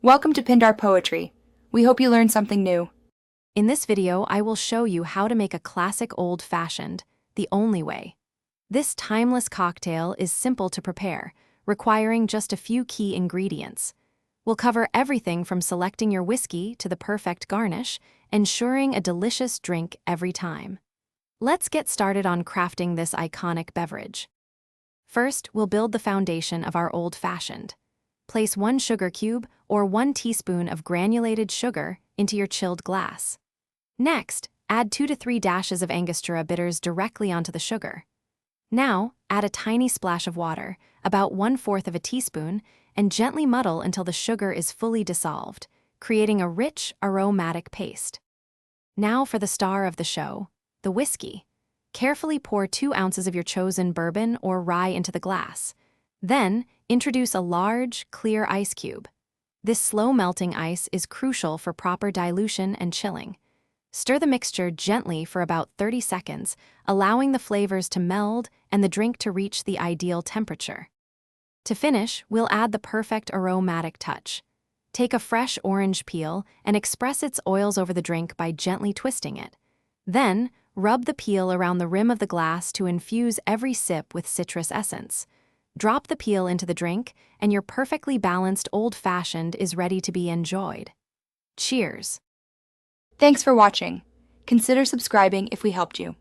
Welcome to Pindar Poetry. We hope you learned something new. In this video, I will show you how to make a classic old-fashioned, the only way. This timeless cocktail is simple to prepare, requiring just a few key ingredients. We'll cover everything from selecting your whiskey to the perfect garnish, ensuring a delicious drink every time. Let's get started on crafting this iconic beverage. First, we'll build the foundation of our old-fashioned. Place 1 sugar cube or 1 teaspoon of granulated sugar into your chilled glass. Next, add 2 to 3 dashes of Angostura bitters directly onto the sugar. Now, add a tiny splash of water, about 1/4 of a teaspoon, and gently muddle until the sugar is fully dissolved, creating a rich, aromatic paste. Now for the star of the show, the whiskey. Carefully pour 2 ounces of your chosen bourbon or rye into the glass. Then, introduce a large, clear ice cube. This slow-melting ice is crucial for proper dilution and chilling. Stir the mixture gently for about 30 seconds, allowing the flavors to meld and the drink to reach the ideal temperature. To finish, we'll add the perfect aromatic touch. Take a fresh orange peel and express its oils over the drink by gently twisting it. Then, rub the peel around the rim of the glass to infuse every sip with citrus essence. Drop the peel into the drink, and your perfectly balanced old-fashioned is ready to be enjoyed. Cheers! Thanks for watching. Consider subscribing if we helped you.